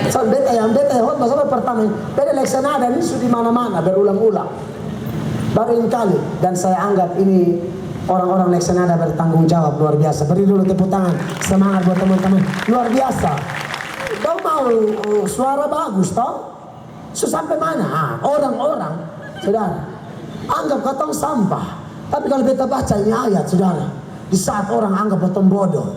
So beta yang hot masalah pertama. Beta leksanada ini sudah di mana-mana berulang-ulang. Baru ini kali dan saya anggap ini orang-orang leksanada bertanggung jawab luar biasa. Beri dulu tepuk tangan semangat buat teman-teman luar biasa. Kau mau suara bagus toh? So sampai mana? Orang-orang, saudara, anggap katong sampah. Tapi kalau beta baca ini ayat, saudara, di saat orang anggap katong bodoh,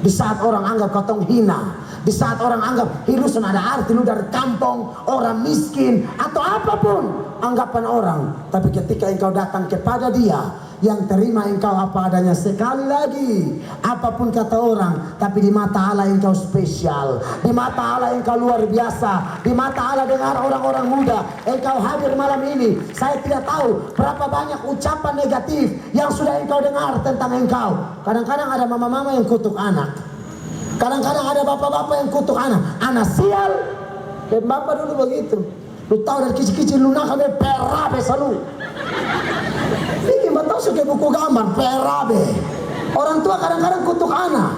di saat orang anggap katong hina, di saat orang anggap hidup ada arti, lu dari kampung, orang miskin, atau apapun anggapan orang. Tapi ketika engkau datang kepada dia yang terima engkau apa adanya, sekali lagi apapun kata orang, tapi di mata Allah engkau spesial, di mata Allah engkau luar biasa, di mata Allah dengar orang-orang muda engkau hadir malam ini. Saya tidak tahu berapa banyak ucapan negatif yang sudah engkau dengar tentang engkau. Kadang-kadang ada mama-mama yang kutuk anak, kadang-kadang ada bapak-bapak yang kutuk anak sial. Dan bapak dulu begitu, lu tahu dari kecil-kecil lu nakal perabe selalu. Ini betul suka buku gambar perabe. Orang tua kadang-kadang kutuk anak,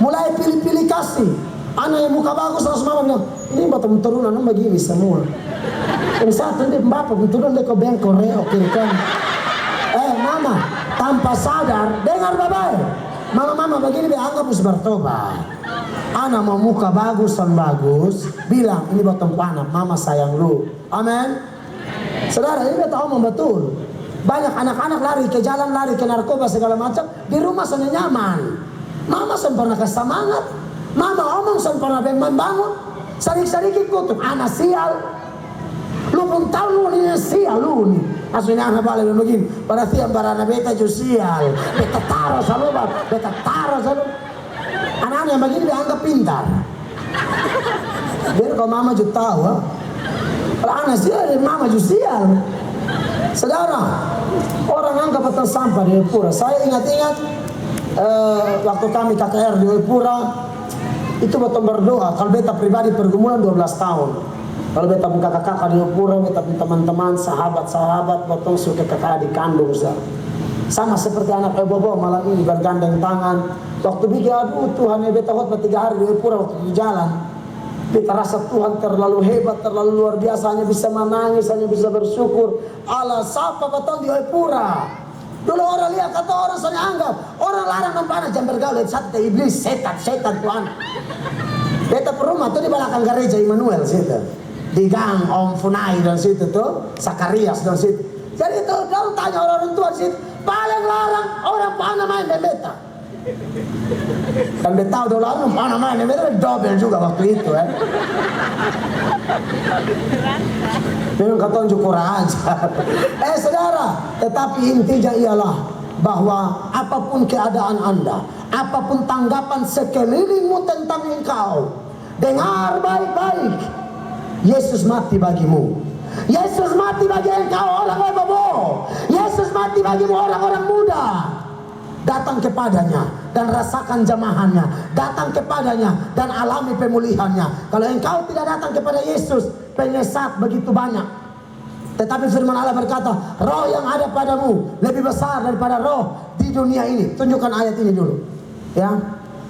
mulai pilih-pilih kasih. Anak yang muka bagus langsung mama bilang, ini betul turunan begini semua. Yang satu ini bapak turunan dia ke bengkok reo kiri kan. Mama tanpa sadar dengar bapak. Mama begini dia anggap harus bertobat. Anak mau muka bagus, bilang ini betul anak, mama sayang lu. Amin. Saudara, ini kita omong betul. Banyak anak-anak lari ke jalan, lari ke narkoba segala macam. Di rumah sana nyaman. Mama sen pernah kasih semangat. Mama omong sen pernah membangun. Sedikit kutuk anak sial. Lu pun tahu lu ini sial lu nih. Aslinya anak balik begini. Pada tiap barana beta ju sial. Beta taruh selalu. Anak-anak yang begini dianggap pintar. Biar kalau mama ju tahu. Kalau anak sial, mama ju sial. Saudara, orang anggap betul sampah di Jayapura. Saya ingat-ingat waktu kami KKR di Jayapura, itu betul berdoa. Kalau beta pribadi pergumulan 12 tahun. Kalau beta buka kakak di Jayapura, beta punya teman-teman, sahabat-sahabat, betul suka kakak di kandung. Sama seperti anak Bobo malam ini bergandeng tangan. Waktu bikin aduh Tuhan ya beta khotbah 3 hari di Jayapura waktu di jalan. Kita rasa Tuhan terlalu hebat, terlalu luar biasa, hanya bisa menangis, hanya bisa bersyukur. Allah siapa betul di Jayapura. Dulu orang lihat kata orang sana anggap orang larang mempanah jam bergaul satu iblis, setan Tuhan. Beta perumah tuh di belakang gereja Immanuel situ, di gang Om Funai dan situ tuh, Sakarias dan situ. Jadi tuh kalau tanya orang tua situ, paling larang orang panah main dan beta. Dan beta udah lalu mana main beta double juga waktu itu memang kata unjuk kurang aja. Saudara, tetapi intinya ialah bahwa apapun keadaan Anda, apapun tanggapan sekelilingmu tentang engkau, dengar baik-baik, Yesus mati bagimu. Yesus mati bagi engkau orang-orang bobo. Yesus mati bagimu orang-orang muda. Datang kepadanya dan rasakan jamahannya. Datang kepadanya dan alami pemulihannya. Kalau engkau tidak datang kepada Yesus, penyesat begitu banyak. Tetapi firman Allah berkata, roh yang ada padamu lebih besar daripada roh di dunia ini. Tunjukkan ayat ini dulu, ya.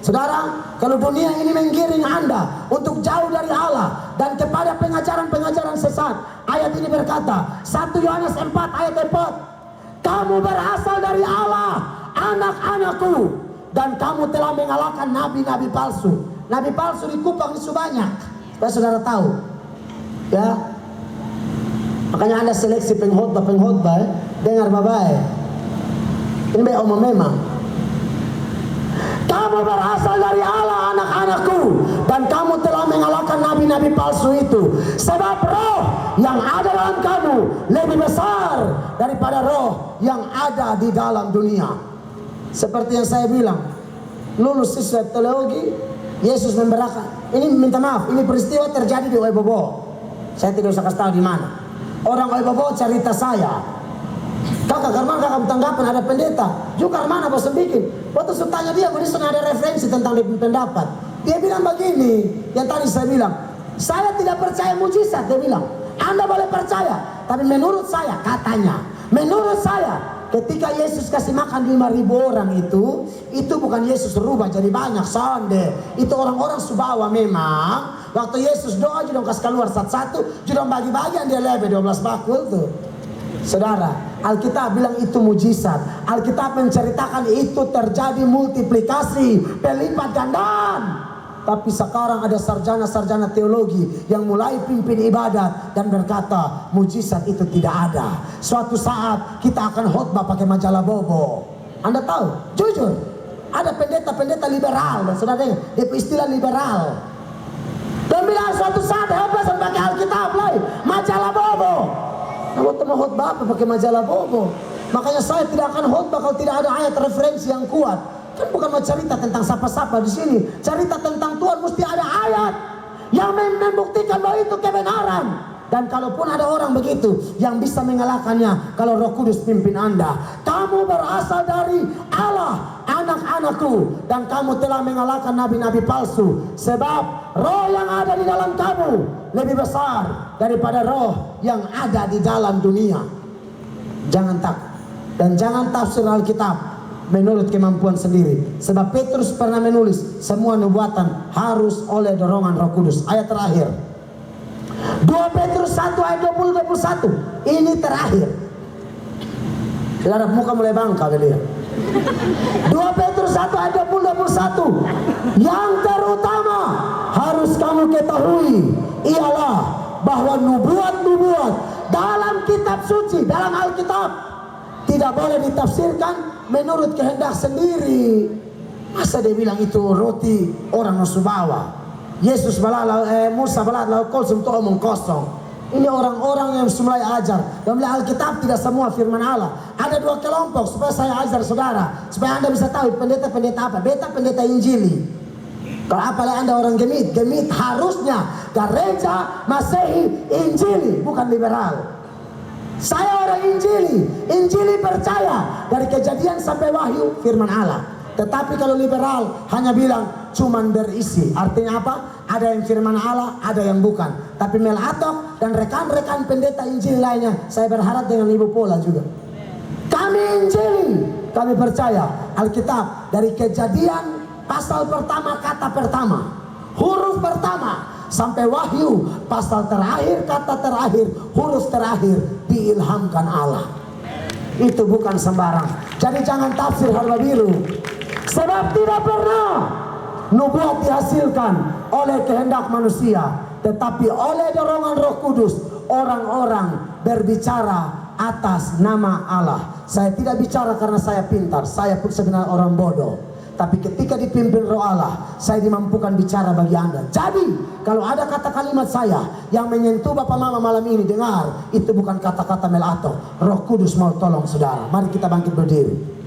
Saudara, kalau dunia ini menggiring Anda untuk jauh dari Allah dan kepada pengajaran-pengajaran sesat, ayat ini berkata, 1 Yohanes 4 ayat 4, kamu berasal dari Allah, anak-anakku, dan kamu telah mengalahkan nabi-nabi palsu. Nabi palsu di Kupang itu banyak, supaya saudara tahu, ya. Makanya Anda seleksi pengkhotbah, dengar baik-baik. Ini baik omong memang. Kamu berasal dari Allah, anak-anakku, dan kamu telah mengalahkan nabi-nabi palsu itu. Sebab roh yang ada dalam kamu lebih besar daripada roh yang ada di dalam dunia. Seperti yang saya bilang, lulus siswa teologi, Yesus memberakan. Ini minta maaf, ini peristiwa terjadi di Oebobo. Saya tidak usah kasih tahu di mana. Orang Oebobo cerita saya. Kakak Karman, kakak tanggapan ada pendeta. Juga Karman apa bikin? Waktu saya tanya dia, berisnya ada referensi tentang pendapat. Dia bilang begini, yang tadi saya bilang, saya tidak percaya mujizat. Dia bilang, Anda boleh percaya, tapi menurut saya, katanya, menurut saya, ketika Yesus kasih makan 5.000 orang itu bukan Yesus rubah jadi banyak sonde. Itu orang-orang Subawa memang Waktu Yesus doa, judong kasih keluar satu-satu, judong bagi-bagi yang dia lebe 12 bakul tuh. Saudara, Alkitab bilang itu mujizat. Alkitab menceritakan itu terjadi multiplikasi, pelipat gandaan. Tapi sekarang ada sarjana-sarjana teologi yang mulai pimpin ibadat dan berkata mujizat itu tidak ada. Suatu saat kita akan khotbah pakai majalah Bobo. Anda tahu? Jujur, ada pendeta-pendeta liberal, dan saudara dengar, itu istilah liberal. Dan bilang suatu saat hebat pakai Alkitab lagi, majalah Bobo. Kalau mau khotbah apa pakai majalah Bobo? Makanya saya tidak akan khotbah kalau tidak ada ayat referensi yang kuat. Kan bukan mau cerita tentang sapa-sapa di sini. Cerita tentang Tuhan mesti ada ayat yang membuktikan bahwa itu kebenaran. Dan kalaupun ada orang begitu yang bisa mengalahkannya, kalau Roh Kudus pimpin Anda, kamu berasal dari Allah, anak-anakku, dan kamu telah mengalahkan nabi-nabi palsu, sebab roh yang ada di dalam kamu lebih besar daripada roh yang ada di dalam dunia. Jangan takut dan jangan tafsir Alkitab menurut kemampuan sendiri. Sebab Petrus pernah menulis semua nubuatan harus oleh dorongan Roh Kudus. Ayat terakhir 2 Petrus 1 ayat 20-21. Ini terakhir. Saudara, muka mulai bangka lihat. 2 Petrus 1 ayat 20-21. Yang terutama harus kamu ketahui ialah bahwa nubuat-nubuat dalam kitab suci, dalam Alkitab, tidak boleh ditafsirkan menurut kehendak sendiri. Masa dia bilang itu roti orang Nusubawa, Yesus Musa balat laut kosong untuk omong kosong. Ini orang-orang yang mulai ajar. Dan Alkitab tidak semua firman Allah. Ada dua kelompok supaya saya ajar saudara, supaya Anda bisa tahu pendeta-pendeta apa. Pendeta Injili. Kalau apalagi Anda orang gemit harusnya gereja Masehi Injili, bukan liberal. Saya orang Injili percaya dari Kejadian sampai Wahyu firman Allah. Tetapi kalau liberal hanya bilang cuman berisi. Artinya apa? Ada yang firman Allah, ada yang bukan. Tapi Mel Atok dan rekan-rekan pendeta Injili lainnya, saya berharap dengan Ibu Pola juga. Kami Injili, kami percaya Alkitab dari Kejadian pasal pertama, kata pertama, huruf pertama, sampai Wahyu pasal terakhir, kata terakhir, huruf terakhir diilhamkan Allah. Itu bukan sembarang. Jadi jangan tafsir harga biru. Sebab tidak pernah nubuat dihasilkan oleh kehendak manusia, tetapi oleh dorongan Roh Kudus orang-orang berbicara atas nama Allah. Saya tidak bicara karena saya pintar, saya pun sebenarnya orang bodoh. Tapi ketika dipimpin Roh Allah, saya dimampukan bicara bagi Anda. Jadi, kalau ada kata kalimat saya yang menyentuh Bapak Mama malam ini, dengar, itu bukan kata-kata Melato. Roh Kudus mau tolong saudara. Mari kita bangkit berdiri.